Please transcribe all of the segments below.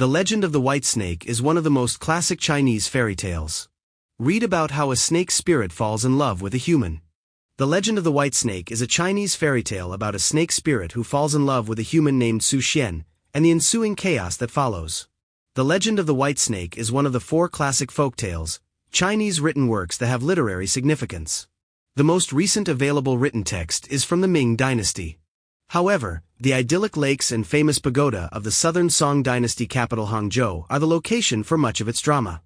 The Legend of the White Snake is one of the most classic Chinese fairy tales. Read about how a snake spirit falls in love with a human. The Legend of the White Snake is a Chinese fairy tale about a snake spirit who falls in love with a human named Su Xian, and the ensuing chaos that follows. The Legend of the White Snake is one of the 4 classic folk tales, Chinese written works that have literary significance. The most recent available written text is from the Ming Dynasty. However, the idyllic lakes and famous pagoda of the southern Song Dynasty capital Hangzhou are the location for much of its drama.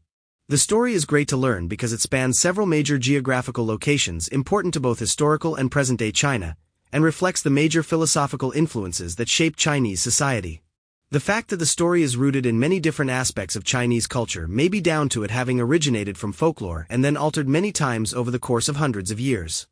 The story is great to learn because it spans several major geographical locations important to both historical and present-day China, and reflects the major philosophical influences that shape Chinese society. The fact that the story is rooted in many different aspects of Chinese culture may be down to it having originated from folklore and then altered many times over the course of hundreds of years.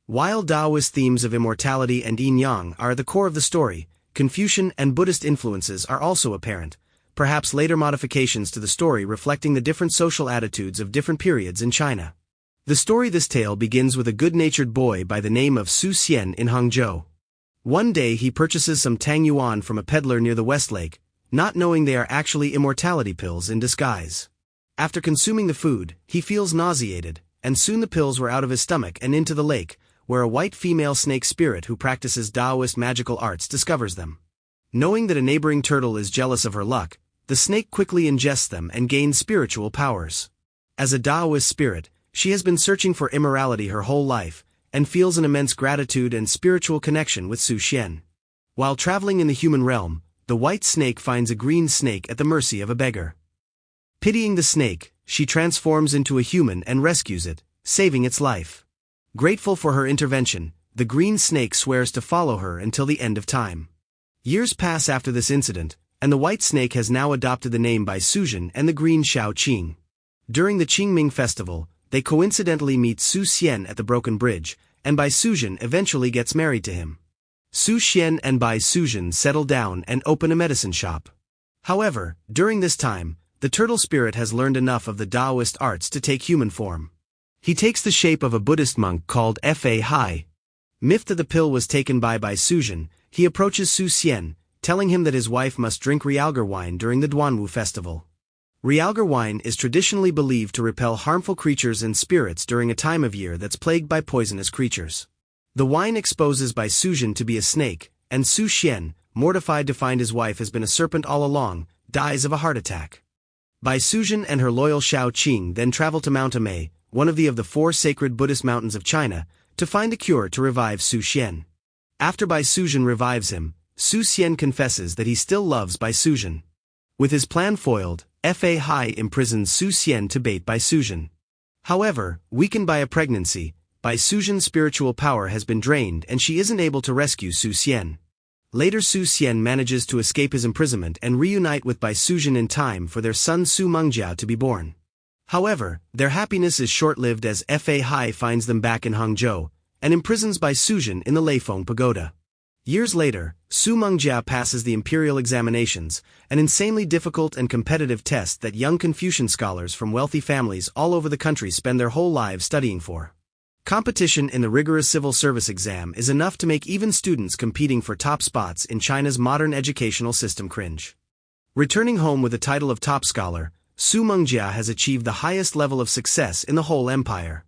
While Taoist themes of immortality and yin-yang are at the core of the story, Confucian and Buddhist influences are also apparent, perhaps later modifications to the story reflecting the different social attitudes of different periods in China. This tale begins with a good-natured boy by the name of Su Xian in Hangzhou. One day he purchases some tang yuan from a peddler near the West Lake, not knowing they are actually immortality pills in disguise. After consuming the food, he feels nauseated, and soon the pills were out of his stomach and into the lake, where a white female snake spirit who practices Taoist magical arts discovers them. Knowing that a neighboring turtle is jealous of her luck, the snake quickly ingests them and gains spiritual powers. As a Taoist spirit, she has been searching for immorality her whole life, and feels an immense gratitude and spiritual connection with Su Xian. While traveling in the human realm, the white snake finds a green snake at the mercy of a beggar. Pitying the snake, she transforms into a human and rescues it, saving its life. Grateful for her intervention, the green snake swears to follow her until the end of time. Years pass after this incident, and the white snake has now adopted the name Bai Suzhen and the green Shao Qing. During the Qingming festival, they coincidentally meet Su Xian at the broken bridge, and Bai Suzhen eventually gets married to him. Su Xian and Bai Suzhen settle down and open a medicine shop. However, during this time, the turtle spirit has learned enough of the Taoist arts to take human form. He takes the shape of a Buddhist monk called Fa Hai. Miffed that the pill was taken by Bai Suzhen, he approaches Su Xian, telling him that his wife must drink Realgar wine during the Duanwu festival. Realgar wine is traditionally believed to repel harmful creatures and spirits during a time of year that's plagued by poisonous creatures. The wine exposes Bai Suzhen to be a snake, and Su Xian, mortified to find his wife has been a serpent all along, dies of a heart attack. Bai Suzhen and her loyal Shao Qing then travel to Mount Amei, one of the 4 sacred Buddhist mountains of China, to find a cure to revive Su Xian. After Bai Suzhen revives him, Su Xian confesses that he still loves Bai Suzhen. With his plan foiled, Fa Hai imprisons Su Xian to bait Bai Suzhen. However, weakened by a pregnancy, Bai Suzhen's spiritual power has been drained and she isn't able to rescue Su Xian. Later Su Xian manages to escape his imprisonment and reunite with Bai Suzhen in time for their son Su Mengjia to be born. However, their happiness is short-lived as Fa Hai finds them back in Hangzhou, and imprisons Bai Suzhen in the Leifeng Pagoda. Years later, Su Mengjia passes the imperial examinations, an insanely difficult and competitive test that young Confucian scholars from wealthy families all over the country spend their whole lives studying for. Competition in the rigorous civil service exam is enough to make even students competing for top spots in China's modern educational system cringe. Returning home with the title of top scholar, Su Mengjia has achieved the highest level of success in the whole empire.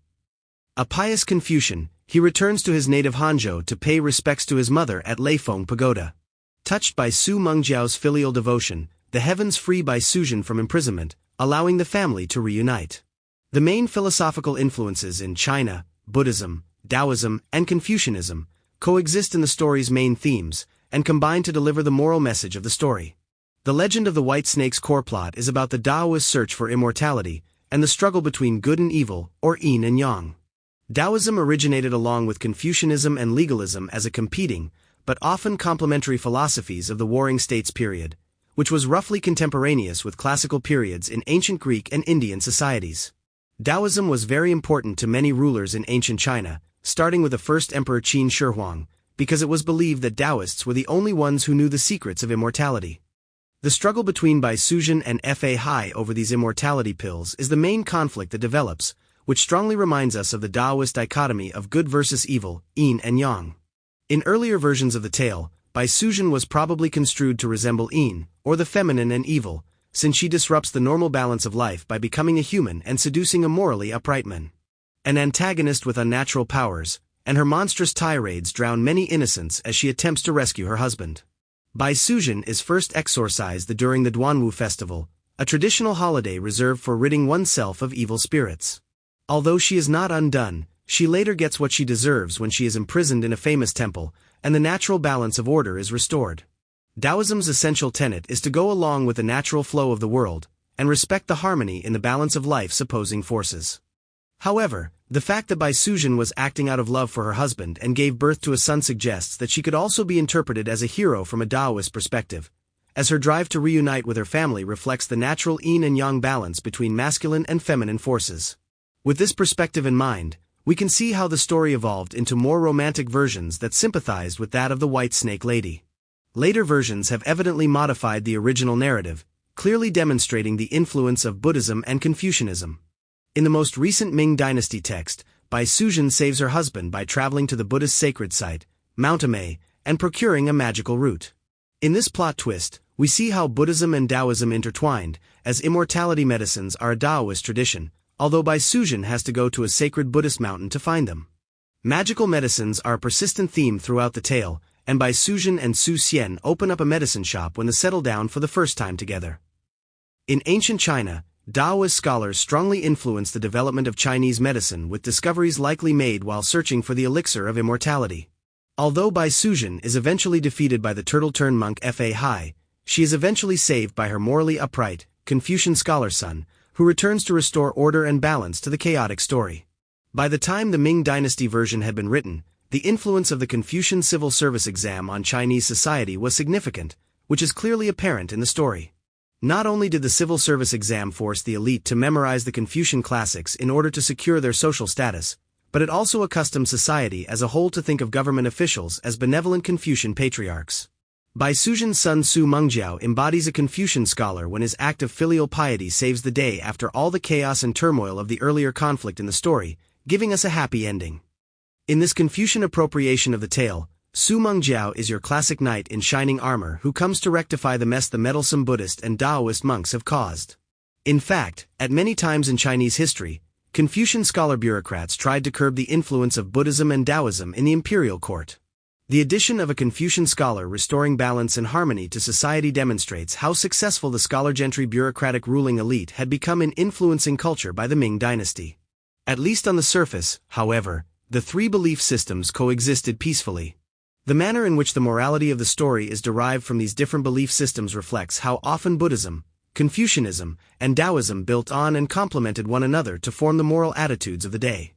A pious Confucian, he returns to his native Hangzhou to pay respects to his mother at Leifeng Pagoda. Touched by Su Mengjiao's filial devotion, the heavens free Bai Suzhen from imprisonment, allowing the family to reunite. The main philosophical influences in China, Buddhism, Taoism, and Confucianism, coexist in the story's main themes, and combine to deliver the moral message of the story. The Legend of the White Snake's core plot is about the Taoist search for immortality, and the struggle between good and evil, or yin and yang. Taoism originated along with Confucianism and legalism as a competing, but often complementary philosophies of the Warring States period, which was roughly contemporaneous with classical periods in ancient Greek and Indian societies. Taoism was very important to many rulers in ancient China, starting with the first emperor Qin Shi Huang, because it was believed that Taoists were the only ones who knew the secrets of immortality. The struggle between Bai Suzhen and Fa Hai over these immortality pills is the main conflict that develops, which strongly reminds us of the Taoist dichotomy of good versus evil, yin and yang. In earlier versions of the tale, Bai Suzhen was probably construed to resemble yin, or the feminine and evil, since she disrupts the normal balance of life by becoming a human and seducing a morally upright man. An antagonist with unnatural powers, and her monstrous tirades drown many innocents as she attempts to rescue her husband. Bai Suzhen is first exorcised during the Duanwu festival, a traditional holiday reserved for ridding oneself of evil spirits. Although she is not undone, she later gets what she deserves when she is imprisoned in a famous temple, and the natural balance of order is restored. Taoism's essential tenet is to go along with the natural flow of the world, and respect the harmony in the balance of life's opposing forces. However, the fact that Bai Suzhen was acting out of love for her husband and gave birth to a son suggests that she could also be interpreted as a hero from a Taoist perspective, as her drive to reunite with her family reflects the natural yin and yang balance between masculine and feminine forces. With this perspective in mind, we can see how the story evolved into more romantic versions that sympathized with that of the White Snake Lady. Later versions have evidently modified the original narrative, clearly demonstrating the influence of Buddhism and Confucianism. In the most recent Ming Dynasty text, Bai Suzhen saves her husband by traveling to the Buddhist sacred site, Mount Amei, and procuring a magical root. In this plot twist, we see how Buddhism and Taoism intertwined, as immortality medicines are a Taoist tradition, although Bai Suzhen has to go to a sacred Buddhist mountain to find them. Magical medicines are a persistent theme throughout the tale, and Bai Suzhen and Su Xian open up a medicine shop when they settle down for the first time together. In ancient China, Taoist scholars strongly influenced the development of Chinese medicine with discoveries likely made while searching for the elixir of immortality. Although Bai Suzhen is eventually defeated by the turtle-turned monk Fa Hai, she is eventually saved by her morally upright, Confucian scholar son, who returns to restore order and balance to the chaotic story. By the time the Ming Dynasty version had been written, the influence of the Confucian civil service exam on Chinese society was significant, which is clearly apparent in the story. Not only did the civil service exam force the elite to memorize the Confucian classics in order to secure their social status, but it also accustomed society as a whole to think of government officials as benevolent Confucian patriarchs. Bai Suzhen's son Su Mengjiao embodies a Confucian scholar when his act of filial piety saves the day after all the chaos and turmoil of the earlier conflict in the story, giving us a happy ending. In this Confucian appropriation of the tale, Su Mengjiao is your classic knight in shining armor who comes to rectify the mess the meddlesome Buddhist and Taoist monks have caused. In fact, at many times in Chinese history, Confucian scholar bureaucrats tried to curb the influence of Buddhism and Taoism in the imperial court. The addition of a Confucian scholar restoring balance and harmony to society demonstrates how successful the scholar-gentry bureaucratic ruling elite had become in influencing culture by the Ming Dynasty. At least on the surface, however, the three belief systems coexisted peacefully. The manner in which the morality of the story is derived from these different belief systems reflects how often Buddhism, Confucianism, and Taoism built on and complemented one another to form the moral attitudes of the day.